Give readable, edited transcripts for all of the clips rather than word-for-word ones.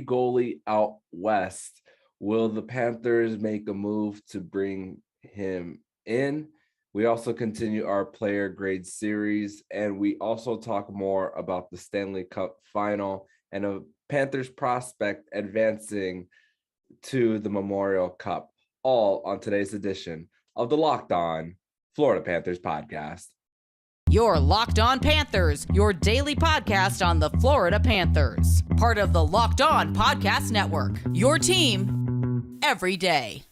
goalie out west. Will the Panthers make a move to bring him in? We also continue our player grade series, and we also talk more about the Stanley Cup Final and a Panthers prospect advancing to the Memorial Cup, all on today's edition of the Locked On Florida Panthers podcast. Your Locked On Panthers, your daily podcast on the Florida Panthers. Part of the Locked On Podcast Network. Your team every day.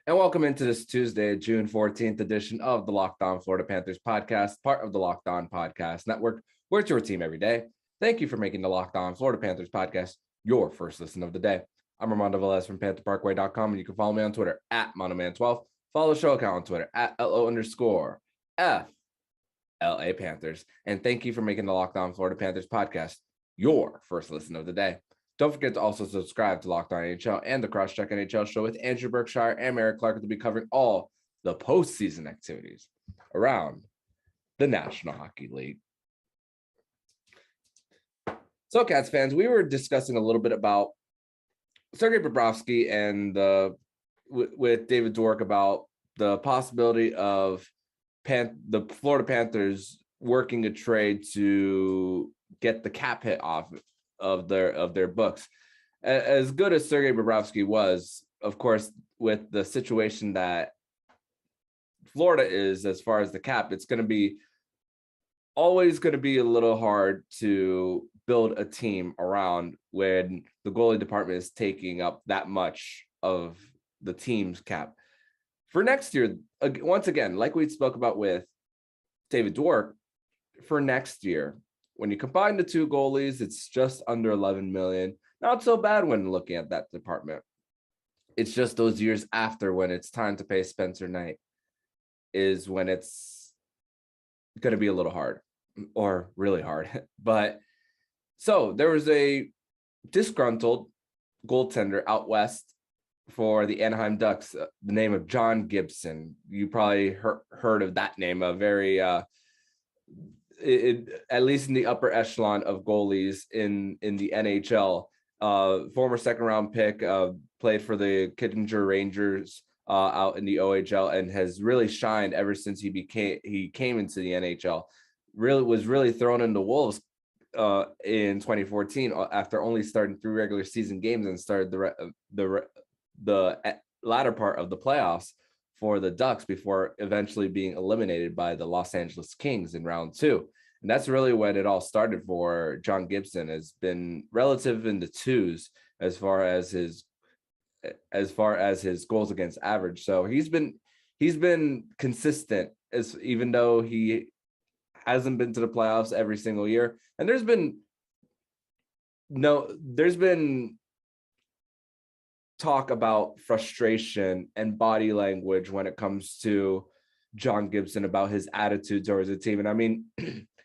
And welcome into this Tuesday, June 14th edition of the Locked On Florida Panthers podcast, part of the Locked On Podcast Network, where it's your team every day. Thank you for making the Locked On Florida Panthers podcast your first listen of the day. I'm Armando Velez from PantherParkway.com, and you can follow me on Twitter at Monoman12. Follow the show account on Twitter at LO_FLA Panthers. And thank you for making the Locked On Florida Panthers podcast your first listen of the day. Don't forget to also subscribe to Locked On NHL and the Crosscheck NHL show with Andrew Berkshire and Merrick Clark to be covering all the postseason activities around the National Hockey League. So, Cats fans, we were discussing a little bit about Sergei Bobrovsky and with David Dwork about the possibility of the Florida Panthers working a trade to get the cap hit off of their books. As good as Sergei Bobrovsky was, of course, with the situation that Florida is as far as the cap, it's always going to be a little hard to build a team around when the goalie department is taking up that much of the team's cap. For next year, once again, like we spoke about with David Dwork, for next year, when you combine the two goalies, it's just under 11 million. Not so bad when looking at that department. It's just those years after, when it's time to pay Spencer Knight, is when it's going to be a little hard, or really hard. But so there was a disgruntled goaltender out west for the Anaheim Ducks, the name of John Gibson. You probably heard of that name, a very at least in the upper echelon of goalies in the NHL. Former second round pick, played for the Kittinger Rangers out in the OHL, and has really shined ever since he came into the NHL. Was really thrown into Wolves in 2014 after only starting 3 regular season games, and started the latter part of the playoffs for the Ducks before eventually being eliminated by the Los Angeles Kings in round 2. And that's really when it all started for John Gibson. Has been relative in the twos as far as his goals against average. So he's been consistent, as even though he hasn't been to the playoffs every single year. And there's been talk about frustration and body language when it comes to John Gibson, about his attitude towards the team. And I mean,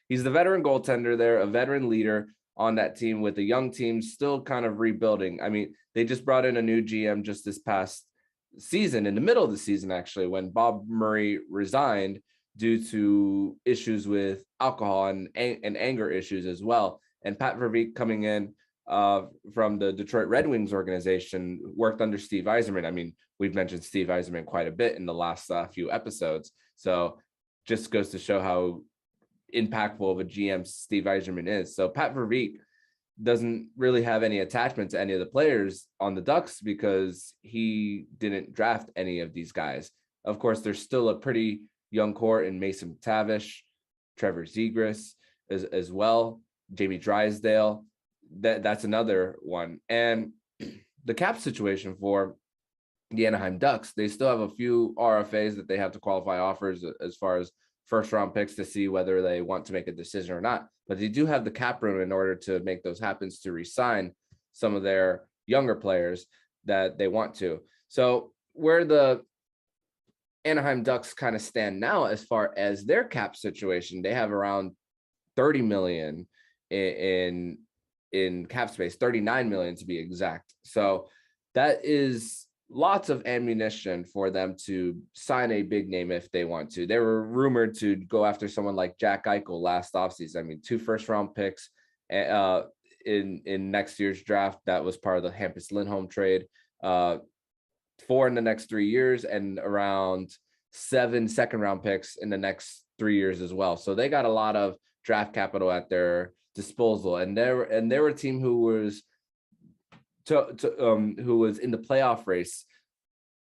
he's the veteran goaltender there, a veteran leader on that team, with a young team still kind of rebuilding. I mean, they just brought in a new GM just this past season, in the middle of the season, actually, when Bob Murray resigned due to issues with alcohol and anger issues as well. And Pat Verbeek coming in from the Detroit Red Wings organization, worked under Steve Yzerman. I mean, we've mentioned Steve Yzerman quite a bit in the last few episodes. So just goes to show how impactful of a GM Steve Yzerman is. So Pat Verbeek doesn't really have any attachment to any of the players on the Ducks because he didn't draft any of these guys. Of course, there's still a pretty young core in Mason McTavish, Trevor Zegras as well, Jamie Drysdale. That's another one. And the cap situation for the Anaheim Ducks, they still have a few RFAs that they have to qualify offers as far as first round picks to see whether they want to make a decision or not. But they do have the cap room in order to make those happen, to re-sign some of their younger players that they want to. So where the Anaheim Ducks kind of stand now as far as their cap situation. They have around 30 million in cap space, 39 million to be exact. So that is lots of ammunition for them to sign a big name if they want to. They were rumored to go after someone like Jack Eichel last offseason. I mean, 2 first-round picks in next year's draft. That was part of the Hampus Lindholm trade. 4 in the next 3 years, and around 7 second-round picks in the next 3 years as well. So they got a lot of draft capital at their disposal, and they were a team who was who was in the playoff race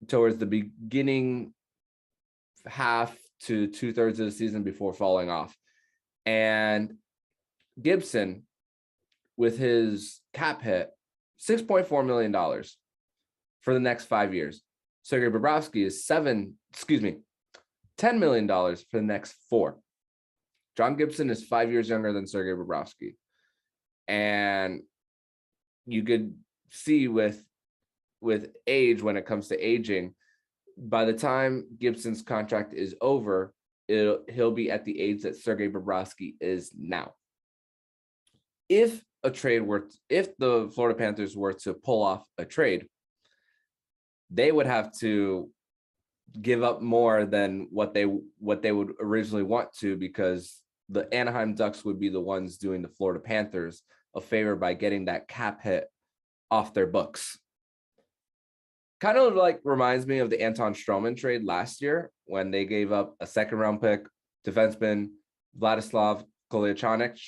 towards the beginning half to 2/3 of the season before falling off. And Gibson, with his cap hit, $6.4 million for the next 5 years. Sergei Bobrovsky is $10 million for the next 4. John Gibson is 5 years younger than Sergei Bobrovsky. And you could see with age, when it comes to aging, by the time Gibson's contract is over, he'll be at the age that Sergei Bobrovsky is now. If the Florida Panthers were to pull off a trade, they would have to give up more than what they would originally want to, because the Anaheim Ducks would be the ones doing the Florida Panthers a favor by getting that cap hit off their books. Kind of like reminds me of the Anton Stroman trade last year, when they gave up a second-round pick, defenseman Vladislav Kolyachonok,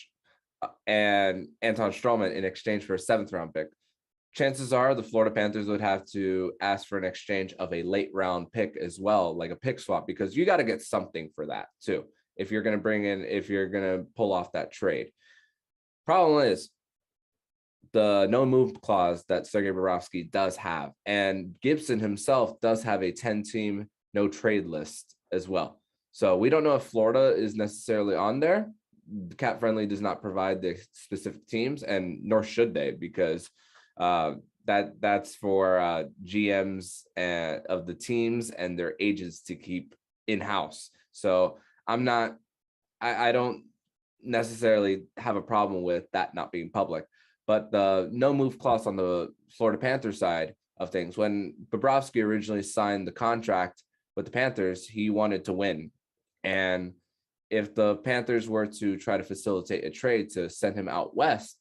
and Anton Stroman in exchange for a 7th-round pick. Chances are the Florida Panthers would have to ask for an exchange of a late-round pick as well, like a pick swap, because you got to get something for that too if you're going to pull off that trade. Problem is the no move clause that Sergei Bobrovsky does have, and Gibson himself does have a 10-team no trade list as well. So we don't know if Florida is necessarily on there. Cap Friendly does not provide the specific teams, and nor should they, because that's for GMs of the teams and their agents to keep in-house. So I don't necessarily have a problem with that not being public. But the no move clause on the Florida Panthers side of things, when Bobrovsky originally signed the contract with the Panthers, he wanted to win. And if the Panthers were to try to facilitate a trade to send him out west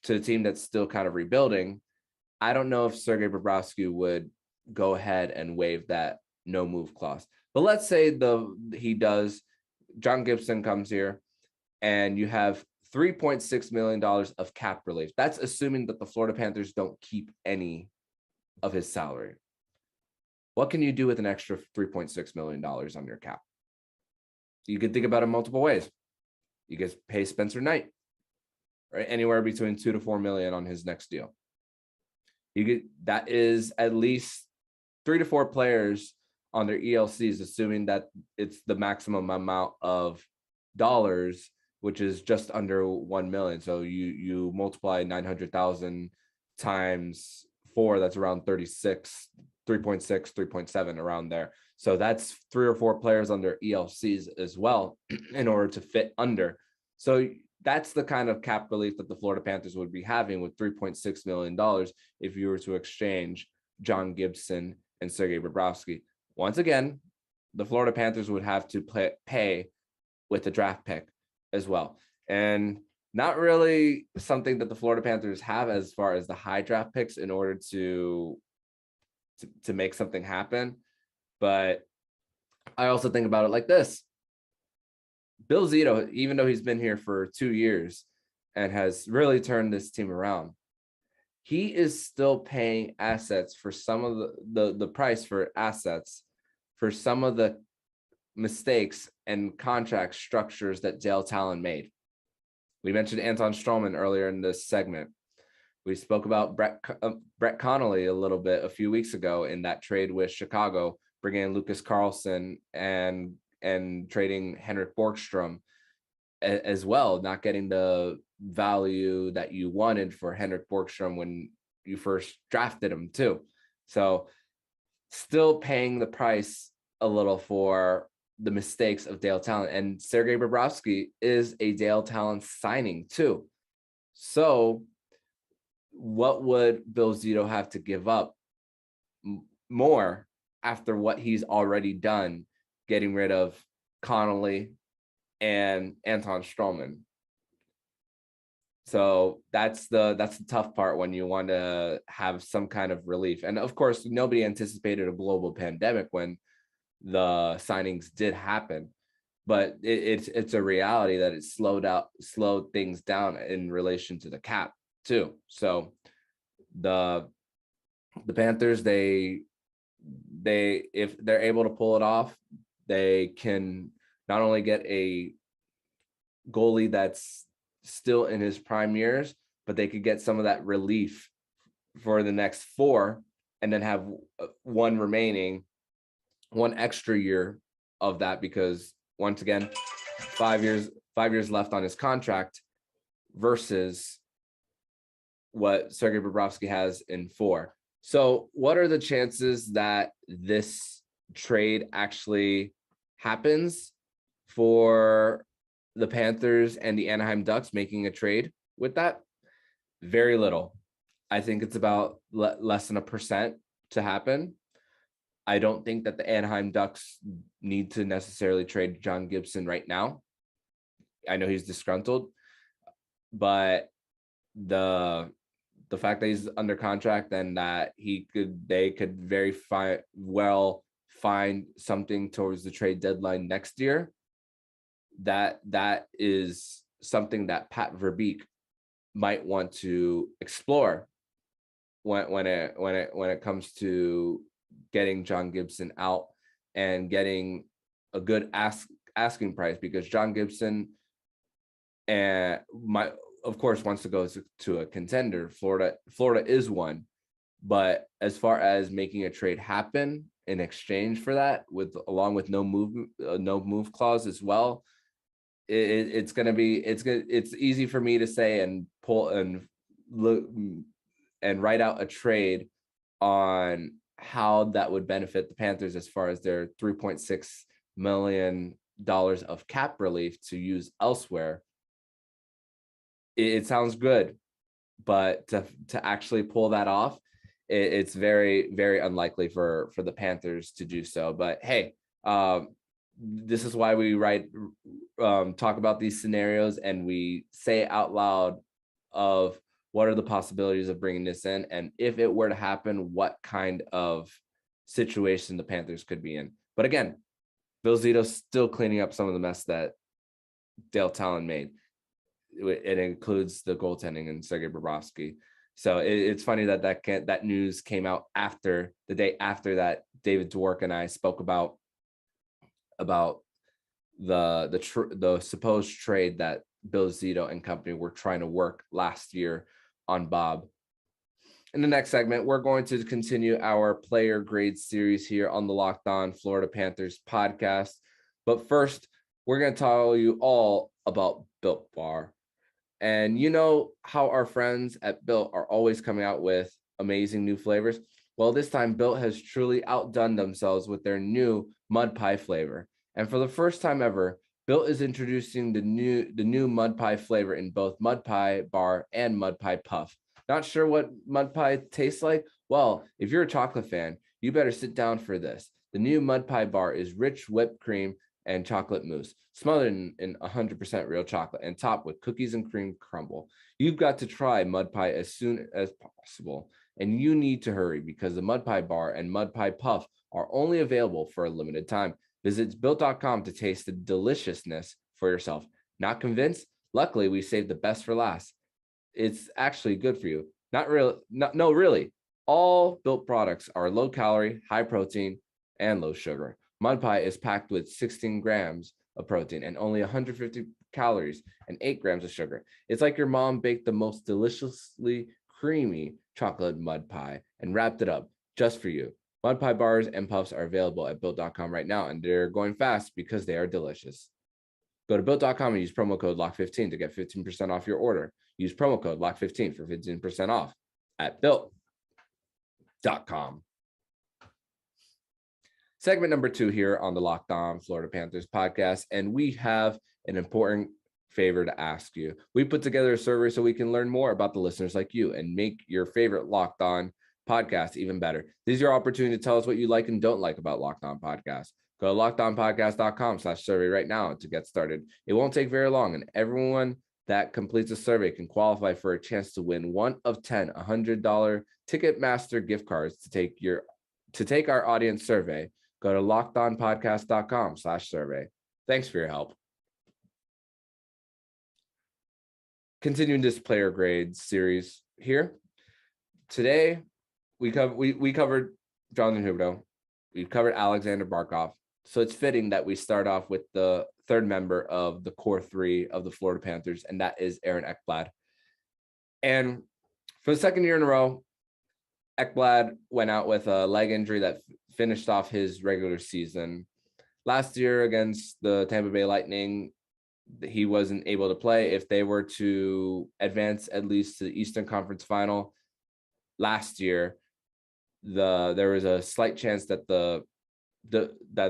to a team that's still kind of rebuilding, I don't know if Sergei Bobrovsky would go ahead and waive that no move clause. But let's say he does. John Gibson comes here, and you have $3.6 million of cap relief. That's assuming that the Florida Panthers don't keep any of his salary. What can you do with an extra $3.6 million on your cap? You could think about it multiple ways. You could pay Spencer Knight, right? Anywhere between $2 to $4 million on his next deal. That is at least 3 to 4 players on their ELCs, assuming that it's the maximum amount of dollars, which is just under 1 million. So you multiply 900,000 times 4, that's around 36, 3.6, 3.7 around there. So that's 3 or 4 players on their ELCs as well in order to fit under. So that's the kind of cap relief that the Florida Panthers would be having with $3.6 million if you were to exchange John Gibson and Sergei Bobrovsky. Once again, the Florida Panthers would have to pay with a draft pick as well. And not really something that the Florida Panthers have as far as the high draft picks in order to make something happen. But I also think about it like this. Bill Zito, even though he's been here for 2 years and has really turned this team around, he is still paying assets for some of the price for assets for some of the mistakes and contract structures that Dale Talon made. We mentioned Anton Stroman earlier in this segment. We spoke about Brett Connolly a little bit a few weeks ago in that trade with Chicago, bringing in Lucas Carlson and trading Henrik Borgstrom as well, not getting the value that you wanted for Henrik Borgstrom when you first drafted him too. So still paying the price a little for the mistakes of Dale Talon. And Sergei Bobrovsky is a Dale Talon signing too. So what would Bill Zito have to give up more after what he's already done, getting rid of Connolly and Anton Stroman? So that's the tough part when you want to have some kind of relief. And of course, nobody anticipated a global pandemic when the signings did happen, but it's a reality that it slowed things down in relation to the cap too. So the Panthers, they if they're able to pull it off, they can not only get a goalie that's still in his prime years, but they could get some of that relief for the next 4 and then have one extra year of that, because once again, 5 years left on his contract versus what Sergei Bobrovsky has in 4. So what are the chances that this trade actually happens for the Panthers and the Anaheim Ducks making a trade with that? Very little. I think it's about less than 1% to happen. I don't think that the Anaheim Ducks need to necessarily trade John Gibson right now. I know he's disgruntled, but the fact that he's under contract and that they could very well find something towards the trade deadline next year, that is something that Pat Verbeek might want to explore when it comes to getting John Gibson out and getting a good asking price, because John Gibson of course wants to go to a contender. Florida is one, but as far as making a trade happen in exchange for that, along with no move clause as well, it's easy for me to say and pull and look and write out a trade on how that would benefit the Panthers as far as their $3.6 million of cap relief to use elsewhere. It sounds good, but to actually pull that off, it's very, very unlikely for the Panthers to do so. But hey, this is why we talk about these scenarios, and we say out loud of what are the possibilities of bringing this in, and if it were to happen, what kind of situation the Panthers could be in. But again, Bill Zito's still cleaning up some of the mess that Dale Talon made. It includes the goaltending and Sergei Bobrovsky. So it's funny that news came out after the day after that David Dwork and I spoke about the supposed trade that Bill Zito and company were trying to work last year on Bob. In the next segment, we're going to continue our player grade series here on the Locked On Florida Panthers podcast. But first, we're going to tell you all about Built Bar. And you know how our friends at Built are always coming out with amazing new flavors? Well, this time Built has truly outdone themselves with their new mud pie flavor. And for the first time ever, Built is introducing the new mud pie flavor in both mud pie bar and mud pie puff. Not sure what mud pie tastes like? Well, if you're a chocolate fan, you better sit down for this. The new mud pie bar is rich whipped cream and chocolate mousse, smothered in 100% real chocolate and topped with cookies and cream crumble. You've got to try mud pie as soon as possible, and you need to hurry because the mud pie bar and mud pie puff are only available for a limited time. Visit Built.com to taste the deliciousness for yourself. Not convinced? Luckily, we saved the best for last. It's actually good for you. No, really. All Built products are low calorie, high protein, and low sugar. Mud pie is packed with 16 grams of protein and only 150 calories and 8 grams of sugar. It's like your mom baked the most deliciously creamy chocolate mud pie and wrapped it up just for you. Mud pie bars and puffs are available at Built.com right now, and they're going fast because they are delicious. Go to Built.com and use promo code LOCK15 to get 15% off your order. Use promo code LOCK15 for 15% off at Built.com. Segment number 2 here on the Locked On Florida Panthers podcast, and we have an important favor to ask you. We put together a survey so we can learn more about the listeners like you and make your favorite Locked On podcast even better. This is your opportunity to tell us what you like and don't like about Locked On Podcast. Go to lockedonpodcast.com/survey right now to get started. It won't take very long, and everyone that completes a survey can qualify for a chance to win one of 10 $100 Ticketmaster gift cards to take our audience survey. Go to lockedonpodcast.com/survey. Thanks for your help. Continuing this player grades series here. Today, we covered Jonathan Huberdeau. We've covered Alexander Barkov. So it's fitting that we start off with the third member of the core 3 of the Florida Panthers, and that is Aaron Ekblad. And for the second year in a row, Ekblad went out with a leg injury that finished off his regular season. Last year against the Tampa Bay Lightning, he wasn't able to play. If they were to advance at least to the Eastern Conference Final last year, there was a slight chance that the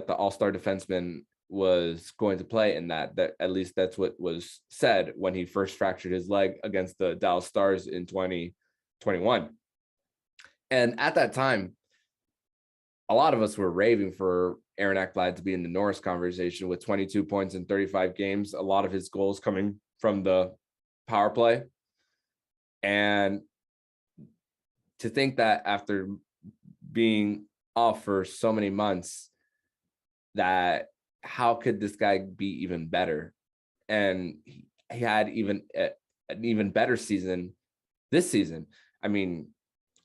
all-star defenseman was going to play in that at least that's what was said when he first fractured his leg against the Dallas Stars in 2021. And at that time, a lot of us were raving for Aaron Ekblad to be in the Norris conversation with 22 points in 35 games, a lot of his goals coming from the power play. And to think that after being off for so many months, that how could this guy be even better? And he had an even better season this season. I mean,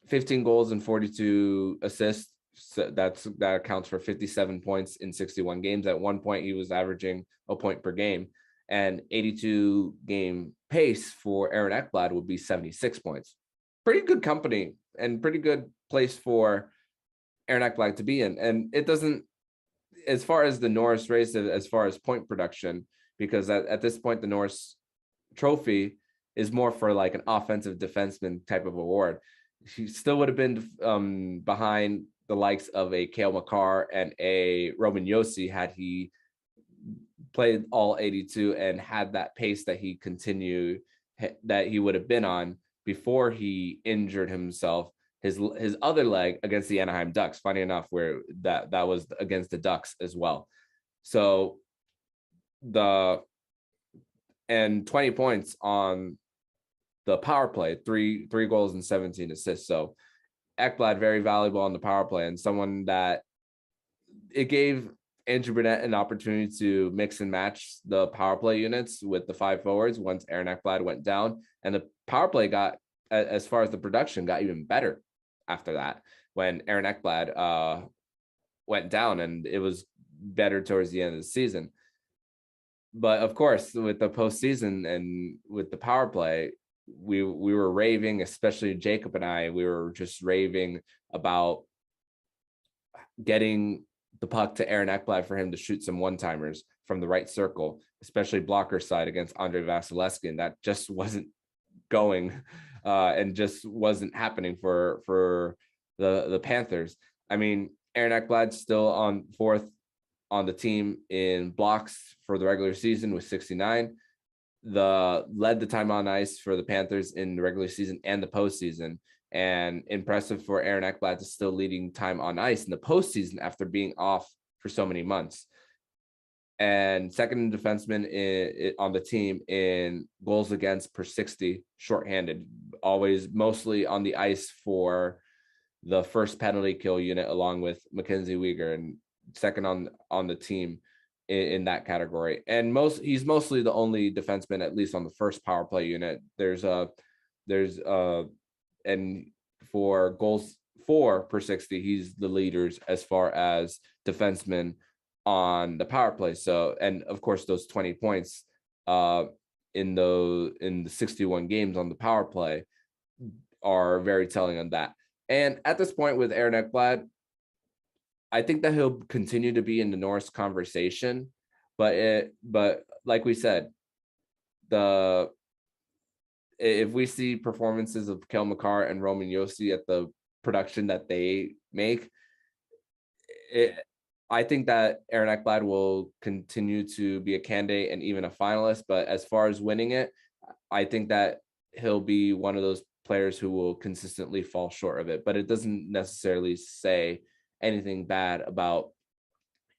15 goals and 42 assists. So that accounts for 57 points in 61 games. At one point, he was averaging a point per game, and 82 game pace for Aaron Ekblad would be 76 points. Pretty good company and pretty good place for Aaron Ekblad to be in. And it doesn't, as far as the Norris race, as far as point production, because at this point, the Norris trophy is more for like an offensive defenseman type of award. He still would have been behind the likes of a Cale Makar and a Roman Josi had he played all 82 and had that pace that he would have been on before he injured himself, his other leg against the Anaheim Ducks, funny enough, where that was against the Ducks as well. So 20 points on the power play, three goals and 17 assists. So Ekblad, very valuable on the power play, and someone that it gave Andrew Brunette an opportunity to mix and match the power play units with the 5 forwards once Aaron Ekblad went down. And the power play got, as far as the production, got even better after that when Aaron Ekblad went down, and it was better towards the end of the season. But of course, with the postseason and with the power play, we were raving, especially Jacob and I, we were just raving about getting the puck to Aaron Ekblad for him to shoot some one-timers from the right circle, especially blocker side against Andrei Vasilevskiy. And that just wasn't going and just wasn't happening for the Panthers. I mean, Aaron Ekblad's still on 4th on the team in blocks for the regular season with 69. Led the time on ice for the Panthers in the regular season and the postseason, and impressive for Aaron Ekblad to still leading time on ice in the postseason after being off for so many months. And second defenseman on the team in goals against per 60, shorthanded, always mostly on the ice for the first penalty kill unit, along with Mackenzie Weegar, and second on the team in that category. And he's mostly the only defenseman, at least on the first power play unit. And for goals per 60, he's the leaders as far as defensemen on the power play. So, and of course, those 20 points in the 61 games on the power play are very telling on that. And at this point with Aaron Ekblad, I think that he'll continue to be in the Norris conversation, but like we said, if we see performances of Cale Makar and Roman Josi at the production that they make, I think that Aaron Ekblad will continue to be a candidate and even a finalist. But as far as winning it, I think that he'll be one of those players who will consistently fall short of it. But it doesn't necessarily say anything bad about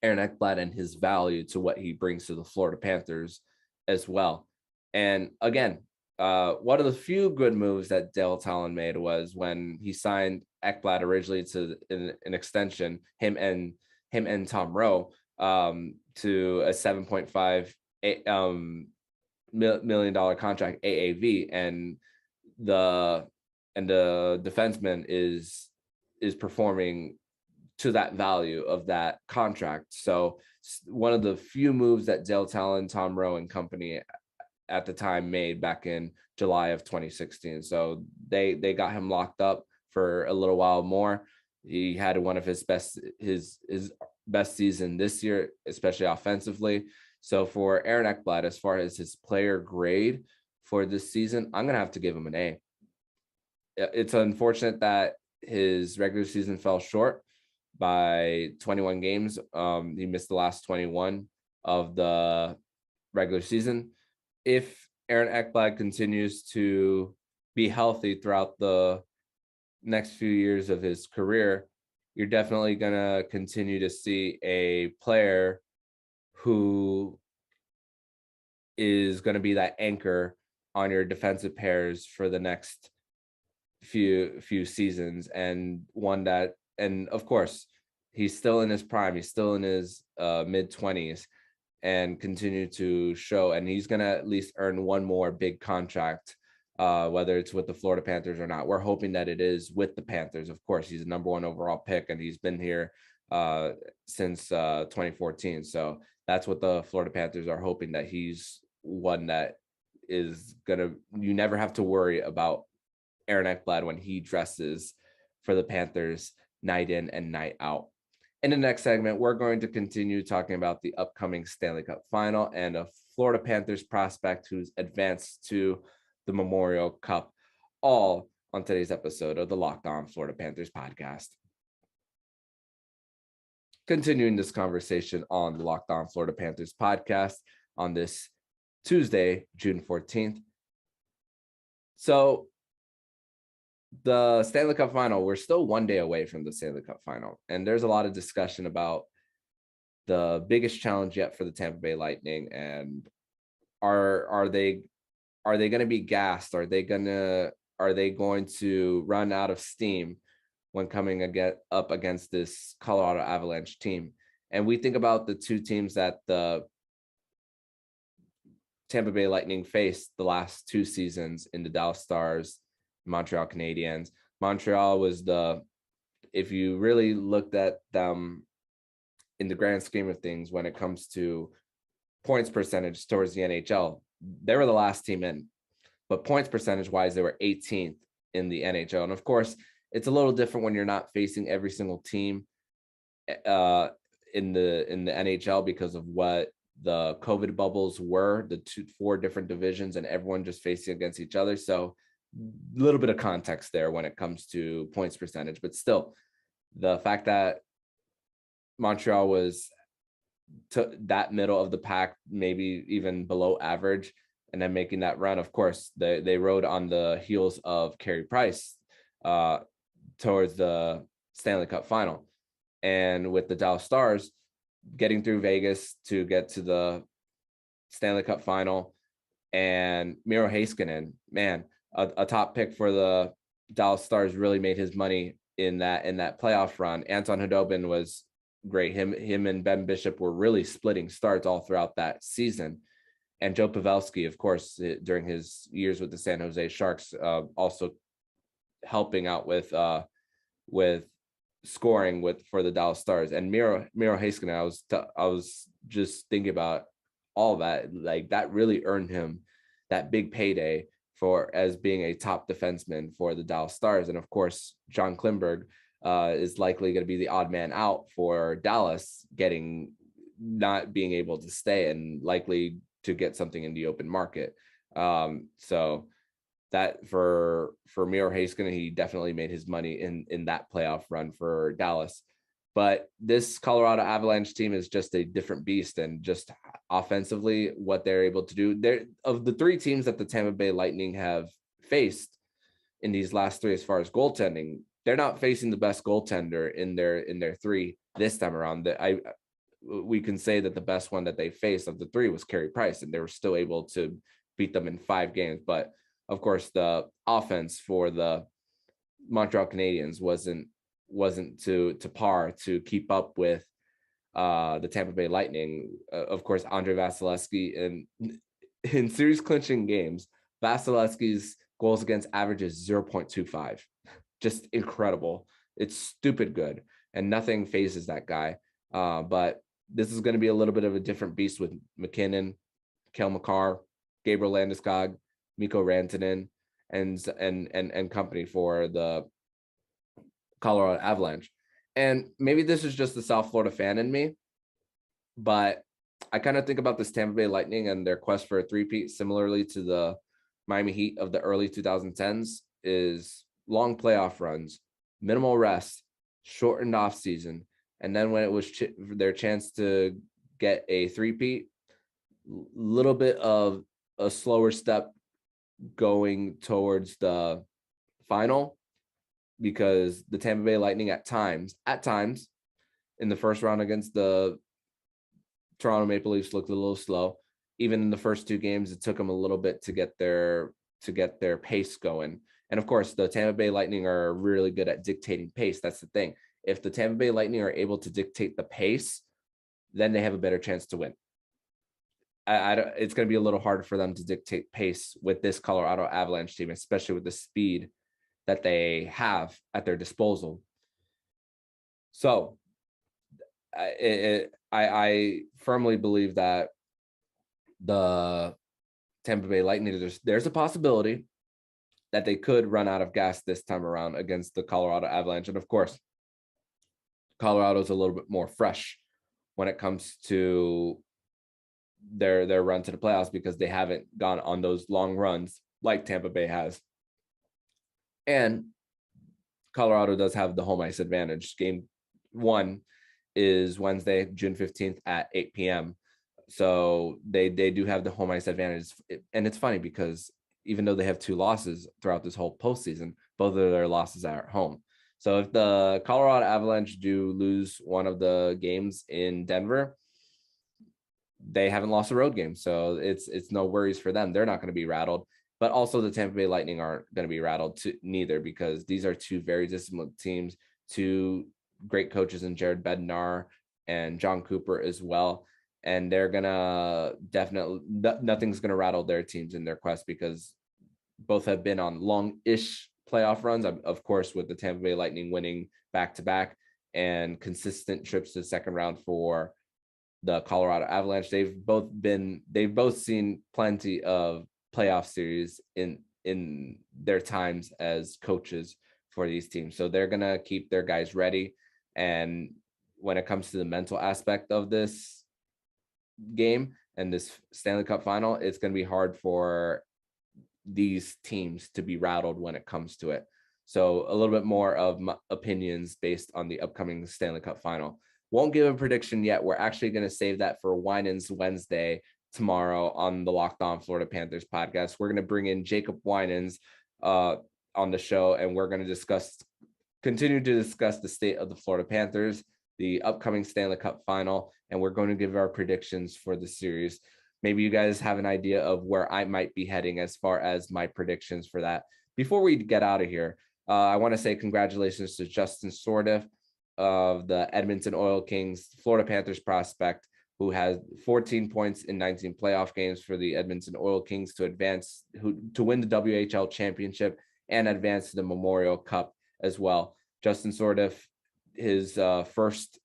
Aaron Ekblad and his value to what he brings to the Florida Panthers as well. And again, one of the few good moves that Dale Talon made was when he signed Ekblad originally to an extension, him and Tom Rowe, to a $7.5 million contract AAV, and the defenseman is performing to that value of that contract. So one of the few moves that Dale Talon, Tom Rowe, and company at the time made back in July of 2016. So they got him locked up for a little while more. He had one of his best season this year, especially offensively. So for Aaron Ekblad, as far as his player grade for this season, I'm going to have to give him an A. It's unfortunate that his regular season fell short by 21 games. He missed the last 21 of the regular season. If Aaron Ekblad continues to be healthy throughout the next few years of his career, you're definitely going to continue to see a player who is going to be that anchor on your defensive pairs for the next few seasons, and one that, and of course, he's still in his prime. He's still in his mid-20s and continue to show, and he's going to at least earn one more big contract, whether it's with the Florida Panthers or not. We're hoping that it is with the Panthers. Of course, he's a number one overall pick, and he's been here since 2014. So that's what the Florida Panthers are hoping, that he's one that is going to, you never have to worry about Aaron Ekblad when he dresses for the Panthers night in and night out. In the next segment, we're going to continue talking about the upcoming Stanley Cup Final and a Florida Panthers prospect who's advanced to the Memorial Cup, all on today's episode of the Locked On Florida Panthers podcast. Continuing this conversation on the Locked On Florida Panthers podcast on this Tuesday, June 14th. So the Stanley Cup Final, we're still one day away from the Stanley Cup Final, and there's a lot of discussion about the biggest challenge yet for the Tampa Bay Lightning, and are they going to be gassed? Are they going to run out of steam when coming up against this Colorado Avalanche team? And we think about the two teams that the Tampa Bay Lightning faced the last two seasons in the Dallas Stars, Montreal Canadiens. Montreal was if you really looked at them in the grand scheme of things, when it comes to points percentage towards the NHL, they were the last team in, but points percentage wise, they were 18th in the NHL. And of course, it's a little different when you're not facing every single team in the NHL because of what the COVID bubbles were, the 4 different divisions, and everyone just facing against each other. So a little bit of context there when it comes to points percentage, but still the fact that Montreal was to that middle of the pack, maybe even below average, and then making that run, of course, they rode on the heels of Carey Price towards the Stanley Cup Final. And with the Dallas Stars getting through Vegas to get to the Stanley Cup Final, and Miro Heiskanen, man, a top pick for the Dallas Stars, really made his money in that playoff run. Anton Khudobin was great. Him and Ben Bishop were really splitting starts all throughout that season. And Joe Pavelski, of course, during his years with the San Jose Sharks, also helping out with scoring for the Dallas Stars. And Miro Heiskanen, I was just thinking about all that, like that really earned him that big payday as being a top defenseman for the Dallas Stars. And of course, John Klingberg is likely going to be the odd man out for Dallas, not being able to stay and likely to get something in the open market. So that for Miro Heiskanen, he definitely made his money in that playoff run for Dallas. But this Colorado Avalanche team is just a different beast, and just offensively, what they're able to do. They're, of the three teams that the Tampa Bay Lightning have faced in these last three, as far as goaltending, they're not facing the best goaltender in their three this time around. We can say that the best one that they faced of the three was Carey Price, and they were still able to beat them in 5 games. But of course, the offense for the Montreal Canadiens wasn't to par to keep up with the Tampa Bay Lightning. Of course, Andre Vasilevsky in series clinching games, Vasilevsky's goals against average is 0.25. Just incredible. It's stupid good, and nothing phases that guy. But this is going to be a little bit of a different beast with McKinnon, Cale Makar, Gabriel Landeskog, Mikko Rantanen, and company for the Colorado Avalanche. And maybe this is just the South Florida fan in me, but I kind of think about this Tampa Bay Lightning and their quest for a three-peat, similarly to the Miami Heat of the early 2010s, is long playoff runs, minimal rest, shortened off season, and then when it was their chance to get a three-peat, little bit of a slower step going towards the final, because the Tampa Bay Lightning at times in the first round against the Toronto Maple Leafs looked a little slow. Even in the first 2 games, it took them a little bit to get their pace going. And of course, the Tampa Bay Lightning are really good at dictating pace. That's the thing. If the Tampa Bay Lightning are able to dictate the pace, then they have a better chance to win. It's going to be a little harder for them to dictate pace with this Colorado Avalanche team, especially with the speed that they have at their disposal. So I firmly believe that the Tampa Bay Lightning, there's a possibility that they could run out of gas this time around against the Colorado Avalanche. And of course, Colorado's a little bit more fresh when it comes to their run to the playoffs, because they haven't gone on those long runs like Tampa Bay has. And Colorado does have the home ice advantage. Game 1 is Wednesday, June 15th at 8 p.m. So they do have the home ice advantage. And it's funny because even though they have 2 losses throughout this whole postseason, both of their losses are at home. So if the Colorado Avalanche do lose one of the games in Denver, they haven't lost a road game. So it's no worries for them. They're not going to be rattled. But also the Tampa Bay Lightning aren't going to be rattled neither, because these are 2 very disciplined teams, 2 great coaches in Jared Bednar and John Cooper as well. And they're going to definitely, nothing's going to rattle their teams in their quest, because both have been on long-ish playoff runs, of course, with the Tampa Bay Lightning winning back-to-back and consistent trips to the second round for the Colorado Avalanche. They've both seen plenty of playoff series in their times as coaches for these teams. So they're going to keep their guys ready. And when it comes to the mental aspect of this game and this Stanley Cup final, it's going to be hard for these teams to be rattled when it comes to it. So a little bit more of my opinions based on the upcoming Stanley Cup final. Won't give a prediction yet. We're actually going to save that for Winans Wednesday tomorrow on the Locked On Florida Panthers podcast. We're going to bring in Jacob Winans on the show, and we're going to continue to discuss the state of the Florida Panthers, the upcoming Stanley Cup final, and we're going to give our predictions for the series. Maybe you guys have an idea of where I might be heading as far as my predictions for that. Before we get out of here, I want to say congratulations to Justin Sordiff of the Edmonton Oil Kings, Florida Panthers prospect, who has 14 points in 19 playoff games for the Edmonton Oil Kings to win the WHL championship and advance to the Memorial Cup as well. Justin Sordiff, his first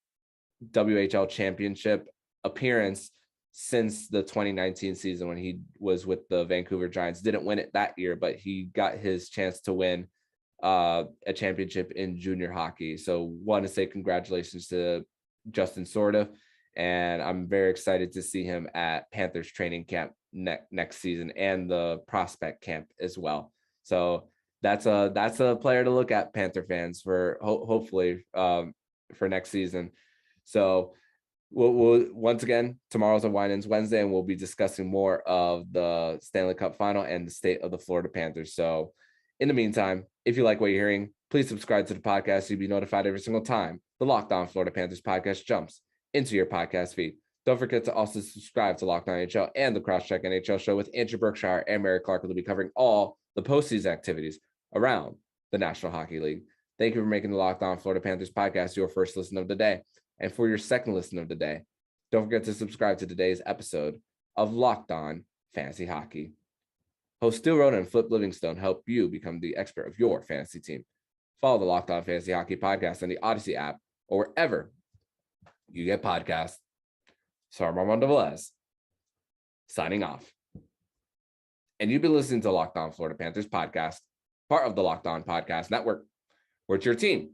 WHL championship appearance since the 2019 season when he was with the Vancouver Giants. Didn't win it that year, but he got his chance to win a championship in junior hockey. So want to say congratulations to Justin Sordiff, and I'm very excited to see him at Panthers training camp next season and the prospect camp as well. So that's a player to look at, Panther fans, for hopefully for next season. So we'll once again, tomorrow's a Wine-Ins Wednesday, and we'll be discussing more of the Stanley Cup Final and the state of the Florida Panthers. So in the meantime, if you like what you're hearing, please subscribe to the podcast so you'll be notified every single time the Locked On Florida Panthers podcast jumps into your podcast feed. Don't forget to also subscribe to Locked On NHL and the Crosscheck NHL show with Andrew Berkshire and Mary Clark, who will be covering all the postseason activities around the National Hockey League. Thank you for making the Locked On Florida Panthers podcast your first listen of the day. And for your second listen of the day, don't forget to subscribe to today's episode of Locked On Fantasy Hockey. Hosts Stu Roden and Flip Livingstone help you become the expert of your fantasy team. Follow the Locked On Fantasy Hockey podcast on the Odyssey app or wherever you get podcasts. Sorry, Armando Velez, signing off. And you've been listening to Locked On Florida Panthers podcast, part of the Locked On Podcast Network, where it's your team